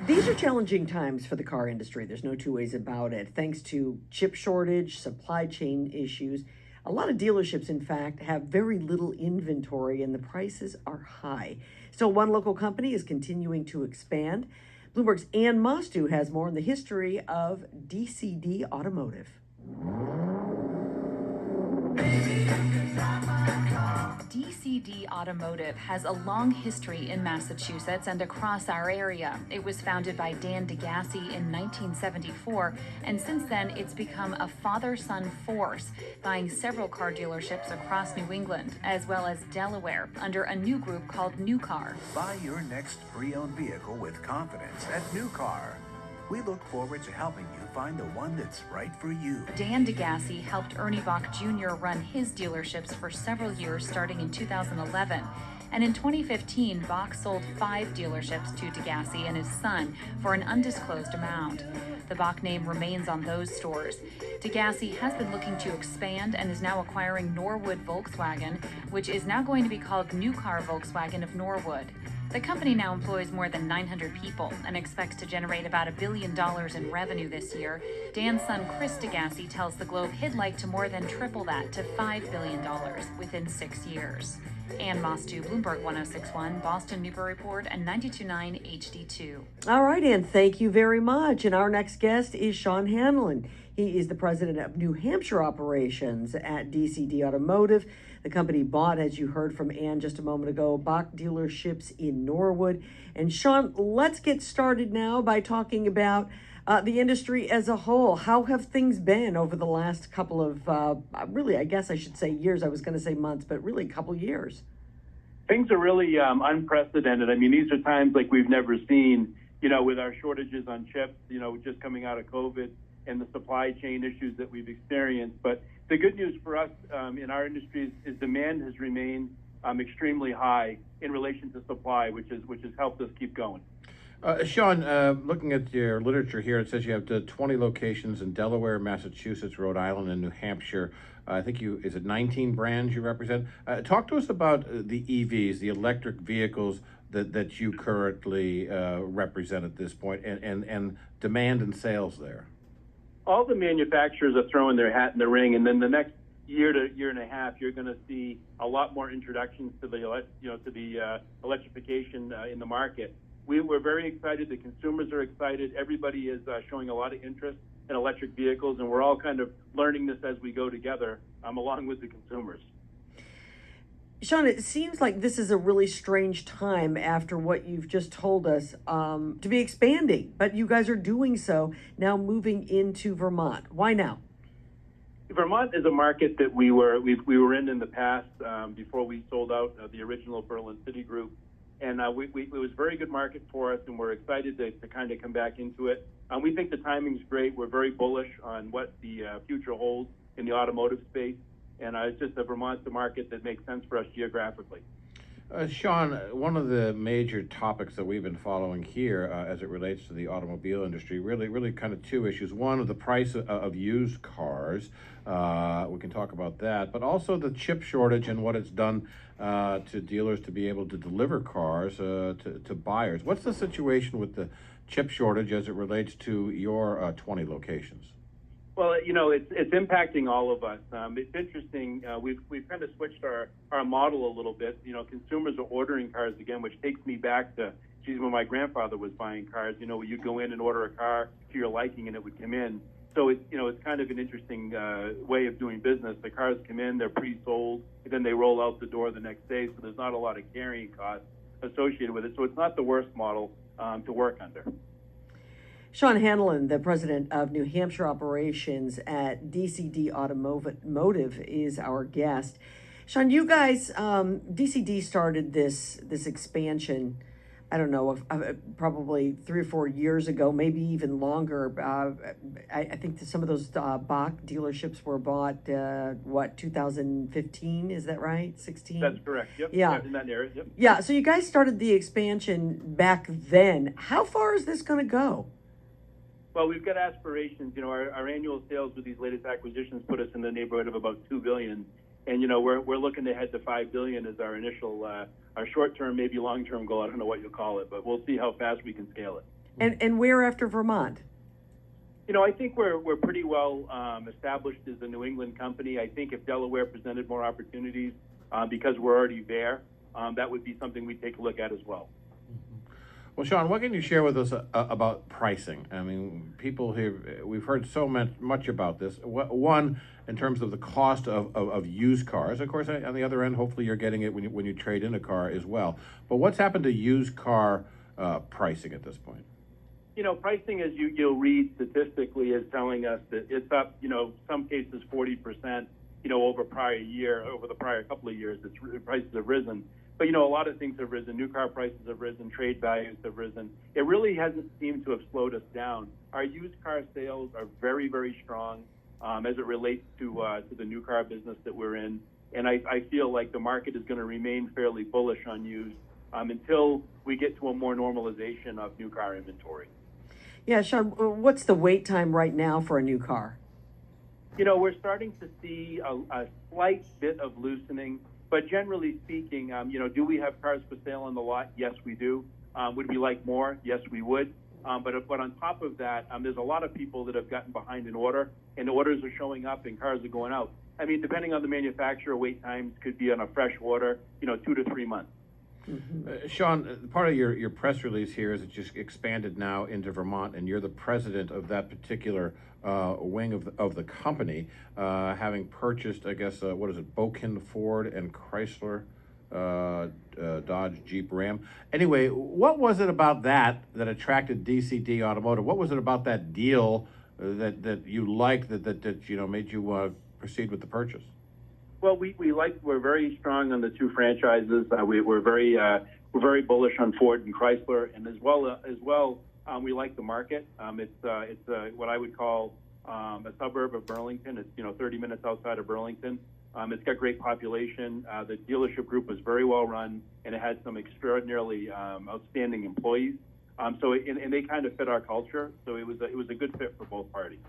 These are challenging times for the car industry. There's no two ways about it. Thanks to chip shortage, supply chain issues, a lot of dealerships, in fact, have very little inventory and the prices are high. Still, one local company is continuing to expand. Bloomberg's Ann Mostu has more on the history of DCD Automotive. DCD Automotive has a long history in Massachusetts and across our area. It was founded by Dan DeGassi in 1974, and since then it's become a father-son force, buying several car dealerships across New England, as well as Delaware, under a new group called New Car. Buy your next pre-owned vehicle with confidence at New Car. We look forward to helping you find the one that's right for you. Dan DeGassi helped Ernie Bach Jr. run his dealerships for several years, starting in 2011. And in 2015, Bach sold 5 dealerships to DeGassi and his son for an undisclosed amount. The Bach name remains on those stores. DeGassi has been looking to expand and is now acquiring Norwood Volkswagen, which is now going to be called New Car Volkswagen of Norwood. The company now employs more than 900 people and expects to generate about $1 billion in revenue this year. Dan's son, Chris DeGassi, tells the Globe he'd like to more than triple that to $5 billion within 6 years. Ann Mostu, Bloomberg 1061, Boston Newbury Report, and 92.9 HD2. All right, Ann, thank you very much. And our next guest is Shawn Hanlon. He is the president of New Hampshire operations at DCD Automotive. The company bought, as you heard from Ann just a moment ago, Bach dealerships in Norwood. And Shawn, let's get started now by talking about the industry as a whole. How have things been over the last couple of, really, I guess I should say years. I was going to say months, but really a couple years. Things are really unprecedented. I mean, these are times like we've never seen, with our shortages on chips, just coming out of COVID and the supply chain issues that we've experienced. But the good news for us in our industry is demand has remained extremely high in relation to supply, which has helped us keep going. Shawn, looking at your literature here, it says you have 20 locations in Delaware, Massachusetts, Rhode Island, and New Hampshire. I think is it 19 brands you represent? Talk to us about the EVs, the electric vehicles that you currently represent at this point, and demand and sales there. All the manufacturers are throwing their hat in the ring, and then the next year to year and a half, you're going to see a lot more introductions to the electrification in the market. We're very excited. The consumers are excited. Everybody is showing a lot of interest in electric vehicles, and we're all kind of learning this as we go together, along with the consumers. Shawn, it seems like this is a really strange time after what you've just told us to be expanding, but you guys are doing so now, moving into Vermont. Why now? Vermont is a market that we were in the past before we sold out the original Berlin City Group, and it was a very good market for us, and we're excited to kind of come back into it. We think the timing's great. We're very bullish on what the future holds in the automotive space. And it's just Vermont's the market that makes sense for us geographically. Shawn, one of the major topics that we've been following here as it relates to the automobile industry, really kind of two issues. One of the price of used cars, we can talk about that, but also the chip shortage and what it's done to dealers to be able to deliver cars to buyers. What's the situation with the chip shortage as it relates to your 20 locations? Well, it's impacting all of us. It's interesting. We've kind of switched our model a little bit. Consumers are ordering cars again, which takes me back to, when my grandfather was buying cars. You go in and order a car to your liking, and it would come in. So it's kind of an interesting way of doing business. The cars come in, they're pre-sold, and then they roll out the door the next day. So there's not a lot of carrying costs associated with it. So it's not the worst model to work under. Shawn Hanlon, the president of New Hampshire operations at DCD Automotive, is our guest. Shawn, you guys, DCD started this expansion, I don't know, probably 3 or 4 years ago, maybe even longer. I think that some of those Bach dealerships were bought, 2015? Is that right? 16? That's correct. Yep. Yeah. In that area. Yep. Yeah. So you guys started the expansion back then. How far is this going to go? Well, we've got aspirations. Our annual sales with these latest acquisitions put us in the neighborhood of about $2 billion. And, we're looking to head to $5 billion as our initial, our short-term, maybe long-term goal. I don't know what you'll call it, but we'll see how fast we can scale it. And where after Vermont? I think we're pretty well established as a New England company. I think if Delaware presented more opportunities because we're already there, that would be something we'd take a look at as well. Well, Shawn, what can you share with us about pricing? I mean, people here, we've heard so much about this. One, in terms of the cost of used cars. Of course, on the other end, hopefully you're getting it when you trade in a car as well. But what's happened to used car pricing at this point? Pricing, as you'll read statistically, is telling us that it's up, some cases 40%, over the prior couple of years, prices have risen. But, a lot of things have risen. New car prices have risen. Trade values have risen. It really hasn't seemed to have slowed us down. Our used car sales are very, very strong as it relates to the new car business that we're in. And I feel like the market is going to remain fairly bullish on used until we get to a more normalization of new car inventory. Yeah, Shawn, what's the wait time right now for a new car? We're starting to see a slight bit of loosening. But generally speaking, do we have cars for sale on the lot? Yes, we do. Would we like more? Yes, we would. But on top of that, there's a lot of people that have gotten behind an order, and orders are showing up and cars are going out. I mean, depending on the manufacturer, wait times could be on a fresh order, 2 to 3 months. Mm-hmm. Shawn, part of your press release here is it just expanded now into Vermont, and you're the president of that particular wing of the company, having purchased, I guess, what is it, Boken Ford and Chrysler, Dodge, Jeep, Ram. Anyway, what was it about that attracted DCD Automotive? What was it about that deal that you liked that made you proceed with the purchase? Well, we're very strong on the two franchises. We're very bullish on Ford and Chrysler, and as well, we like the market. It's what I would call a suburb of Burlington. It's 30 minutes outside of Burlington. It's got great population. The dealership group was very well run, and it had some extraordinarily outstanding employees. And they kind of fit our culture, so it was a good fit for both parties.